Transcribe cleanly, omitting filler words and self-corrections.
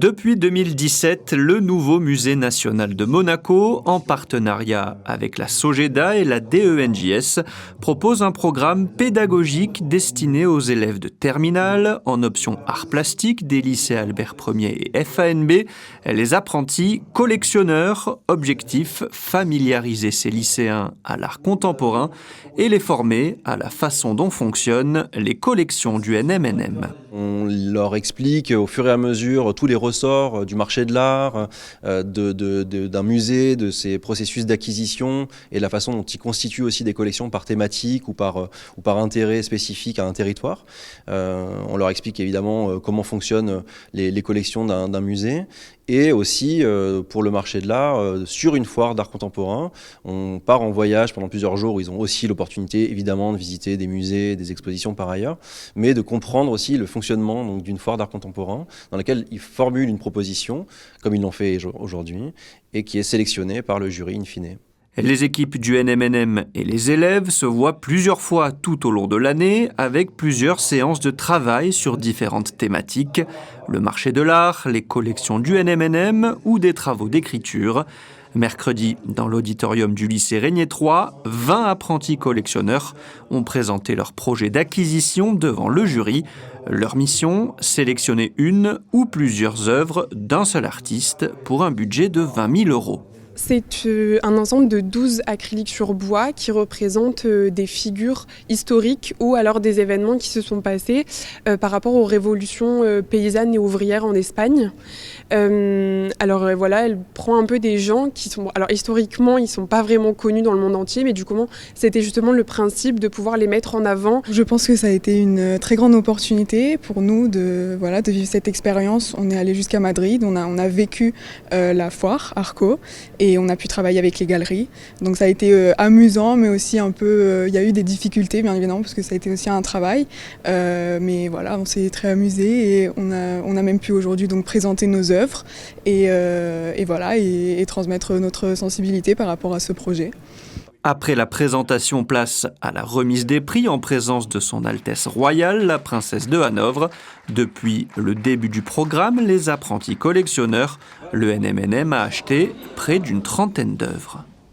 Depuis 2017, le nouveau musée national de Monaco, en partenariat avec la Sogeda et la DENJS, propose un programme pédagogique destiné aux élèves de terminale, en option arts plastiques des lycées Albert Ier et FANB, les apprentis collectionneurs, objectif familiariser ces lycéens à l'art contemporain et les former à la façon dont fonctionnent les collections du NMNM. On leur explique au fur et à mesure tous les ressorts du marché de l'art, d'un musée, de ses processus d'acquisition et la façon dont ils constituent aussi des collections par thématique ou par intérêt spécifique à un territoire. On leur explique évidemment comment fonctionnent les collections d'un musée. Et aussi, pour le marché de l'art, sur une foire d'art contemporain, on part en voyage pendant plusieurs jours où ils ont aussi l'opportunité, évidemment, de visiter des musées, des expositions par ailleurs, mais de comprendre aussi le fonctionnement donc, d'une foire d'art contemporain dans laquelle ils formulent une proposition, comme ils l'ont fait aujourd'hui, et qui est sélectionnée par le jury in fine. Les équipes du NMNM et les élèves se voient plusieurs fois tout au long de l'année avec plusieurs séances de travail sur différentes thématiques, le marché de l'art, les collections du NMNM ou des travaux d'écriture. Mercredi, dans l'auditorium du lycée Régnier 3, 20 apprentis collectionneurs ont présenté leur projet d'acquisition devant le jury. Leur mission, sélectionner une ou plusieurs œuvres d'un seul artiste pour un budget de 20 000 €. C'est un ensemble de 12 acryliques sur bois qui représentent des figures historiques ou alors des événements qui se sont passés par rapport aux révolutions paysannes et ouvrières en Espagne. Alors voilà, elle prend un peu des gens qui sont... Alors historiquement, ils ne sont pas vraiment connus dans le monde entier, mais du coup, c'était justement le principe de pouvoir les mettre en avant. Je pense que ça a été une très grande opportunité pour nous de vivre cette expérience. On est allé jusqu'à Madrid, on a vécu la foire Arco et on a pu travailler avec les galeries. Donc ça a été amusant, mais aussi un peu... il y a eu des difficultés, bien évidemment, parce que ça a été aussi un travail. Mais voilà, on s'est très amusé et on a même pu aujourd'hui donc présenter nos œuvres et transmettre notre sensibilité par rapport à ce projet. Après la présentation, place à la remise des prix en présence de son Altesse royale, la princesse de Hanovre. Depuis le début du programme, les apprentis collectionneurs, le NMNM a acheté près d'une trentaine d'œuvres.